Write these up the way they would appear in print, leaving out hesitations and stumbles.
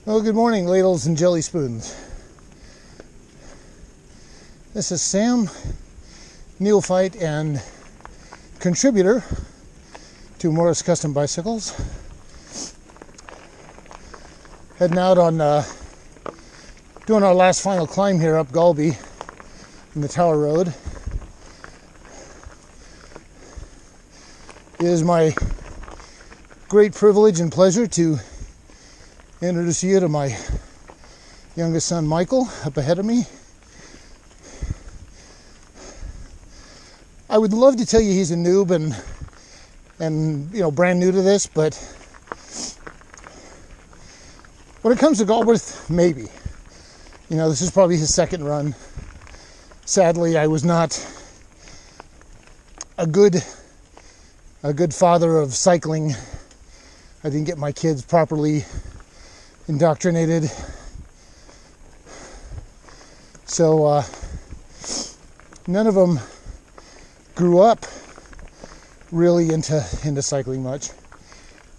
Well, good morning, ladles and jelly spoons. This is Sam, neophyte and contributor to Morris Custom Bicycles. Heading out on doing our last final climb here up Galby in the Tower Road. It is my great privilege and pleasure to introduce you to my youngest son Michael up ahead of me. I would love to tell you he's a noob and you know, brand new to this, but when it comes to Galbraith, maybe. You know, this is probably his second run. Sadly, I was not a good father of cycling. I didn't get my kids properly indoctrinated. So none of them grew up really into cycling much.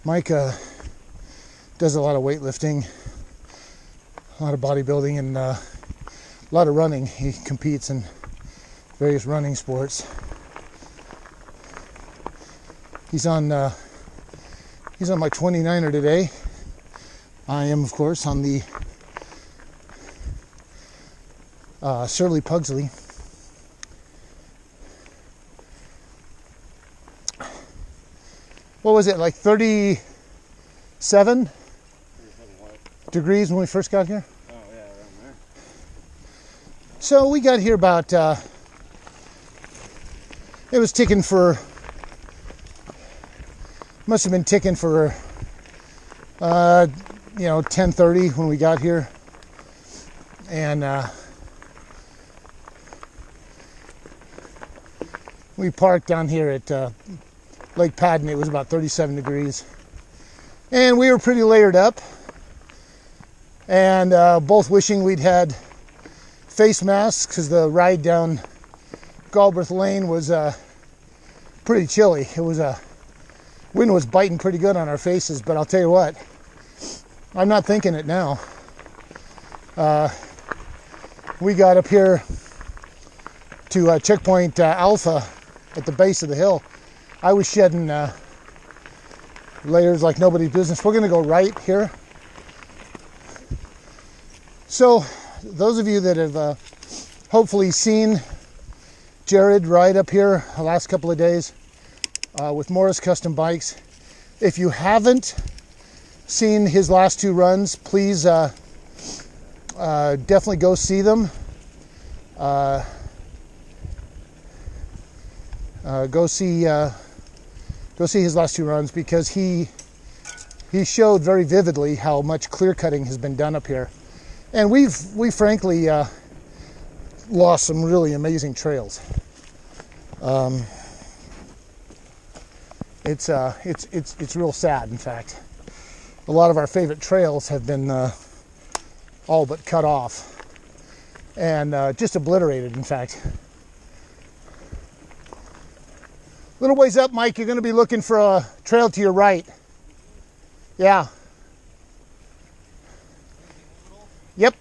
Mike does a lot of weightlifting, a lot of bodybuilding, and a lot of running. He competes in various running sports. He's on my 29er today. I am, of course, on the Surly Pugsley. What was it, like 37 degrees when we first got here? Oh yeah, around there. So we got here about, it was ticking for, must have been ticking for, 10:30 when we got here. And we parked down here at Lake Padden. It was about 37 degrees. And we were pretty layered up. And both wishing we'd had face masks because the ride down Galbraith Lane was pretty chilly. It was wind was biting pretty good on our faces, but I'll tell you what, I'm not thinking it now. We got up here to checkpoint Alpha at the base of the hill. I was shedding layers like nobody's business. We're going to go right here. So those of you that have hopefully seen Jared ride up here the last couple of days with Morris Custom Bikes, if you haven't seen his last two runs, please definitely go see them. Go see his last two runs, because he showed very vividly how much clear cutting has been done up here, and we frankly lost some really amazing trails. It's real sad. In fact, a lot of our favorite trails have been all but cut off and just obliterated, in fact. Little ways up, Mike, you're going to be looking for a trail to your right. Yeah. Yep.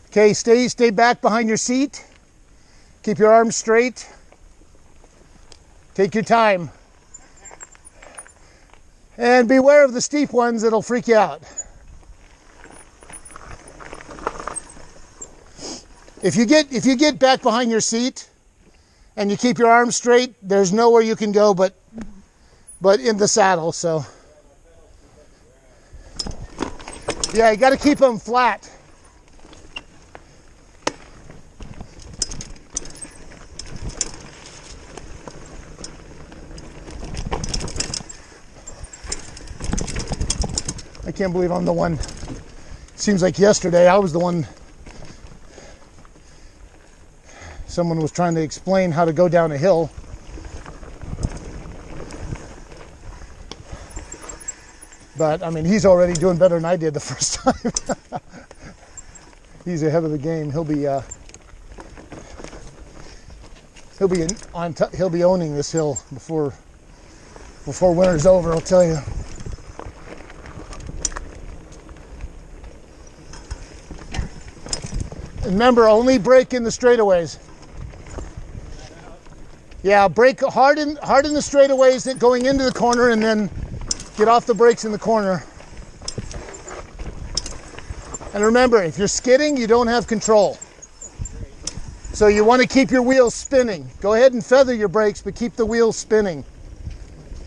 Okay, stay back behind your seat. Keep your arms straight. Take your time. And beware of the steep ones that'll freak you out. If you get back behind your seat and you keep your arms straight, there's nowhere you can go but in the saddle. So yeah, you got to keep them flat. I can't believe I'm the one. Seems like yesterday I was the one. Someone was trying to explain how to go down a hill. But I mean, he's already doing better than I did the first time. He's ahead of the game. He'll be owning this hill before winter's over, I'll tell you. Remember, only brake in the straightaways. Yeah, brake hard in the straightaways going into the corner, and then get off the brakes in the corner. And remember, if you're skidding, you don't have control. So you want to keep your wheels spinning. Go ahead and feather your brakes, but keep the wheels spinning.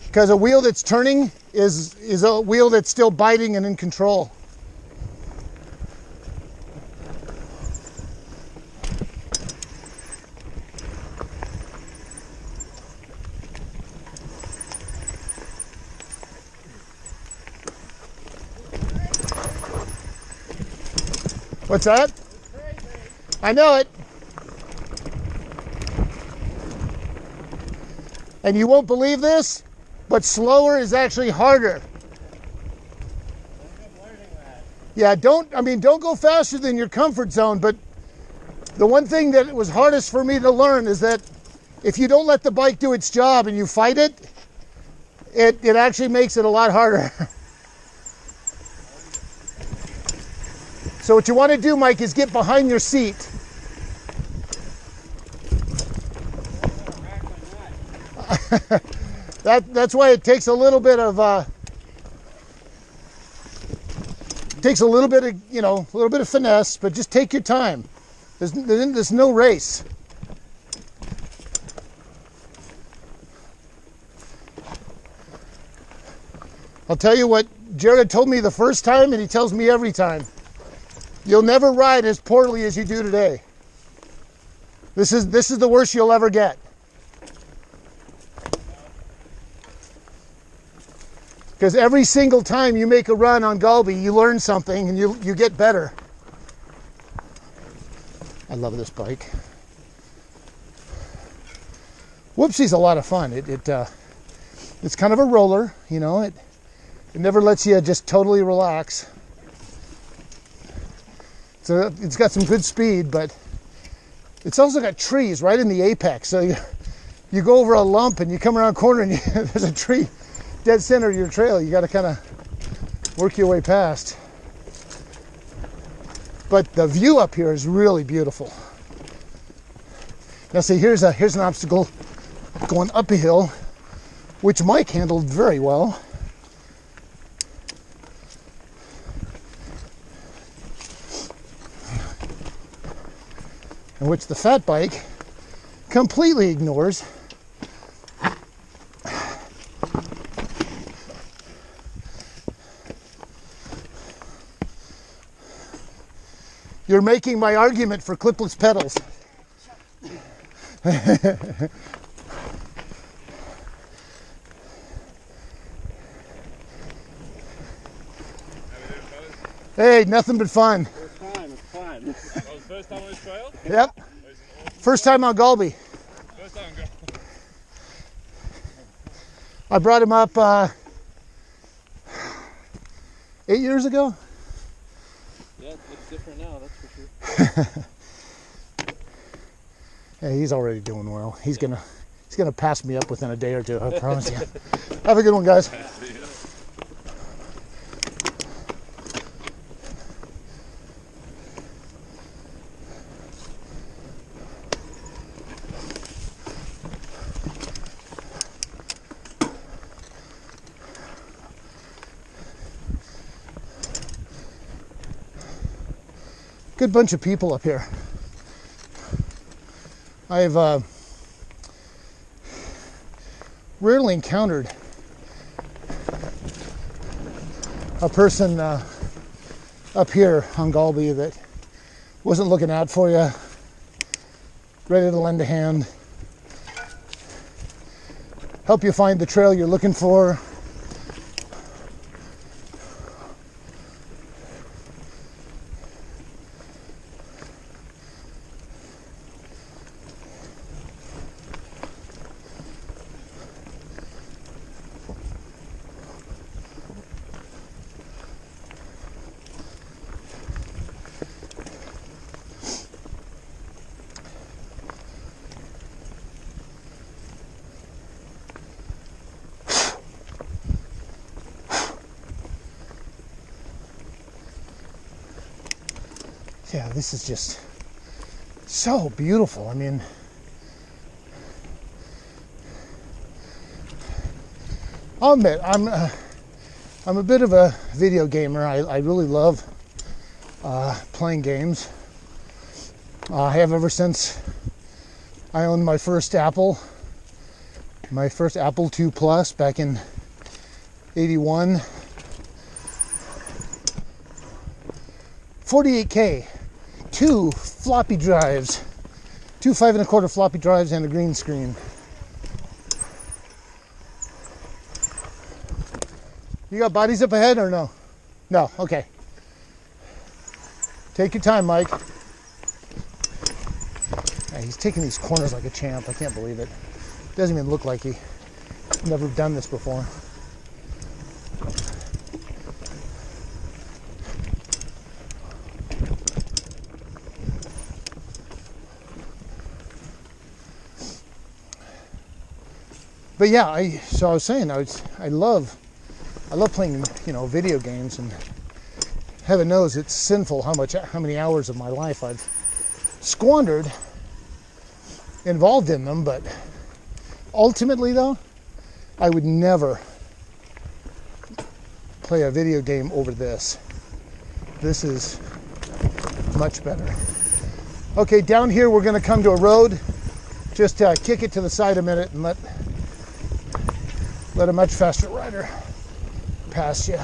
Because a wheel that's turning is a wheel that's still biting and in control. What's that? I know it. And you won't believe this, but slower is actually harder. Yeah, don't go faster than your comfort zone, but the one thing that was hardest for me to learn is that if you don't let the bike do its job and you fight it, it actually makes it a lot harder. So what you want to do, Mike, is get behind your seat. That's why it takes a little bit of finesse, but just take your time. There's no race. I'll tell you what Jared told me the first time, and he tells me every time. You'll never ride as poorly as you do today. This is the worst you'll ever get. Because every single time you make a run on Gulby, you learn something and you get better. I love this bike. Whoopsie's a lot of fun. It's kind of a roller, you know. It never lets you just totally relax. So it's got some good speed, but it's also got trees right in the apex. So you go over a lump and you come around a corner and there's a tree dead center of your trail. You got to kind of work your way past. But the view up here is really beautiful. Now see, here's an obstacle going up a hill, which Mike handled very well. And which the fat bike completely ignores. You're making my argument for clipless pedals. Hey, nothing but fun. First time, it's fun. That was the first time on this trail? Yep. First time on Gulby. First time on Gulby. I brought him up 8 years ago. Yeah, it looks different now, that's for sure. Hey, he's already doing well. He's gonna pass me up within a day or two, I promise you. Have a good one, guys. Good bunch of people up here. I've rarely encountered a person up here on Gulby that wasn't looking out for you, ready to lend a hand, help you find the trail you're looking for. Yeah, this is just so beautiful. I mean, I'll admit, I'm a bit of a video gamer. I really love playing games. I have ever since I owned my first Apple II Plus back in '81. 48K, 2 floppy drives, 2 5 1/4 floppy drives and a green screen. You got bodies up ahead or no? No, okay. Take your time, Mike. Yeah, he's taking these corners like a champ. I can't believe it. Doesn't even look like he never done this before. But yeah, I was saying I love playing, video games, and heaven knows it's sinful how many hours of my life I've squandered involved in them. But ultimately, though, I would never play a video game over this. This is much better. Okay, down here we're going to come to a road. Just kick it to the side a minute and let a much faster rider pass you.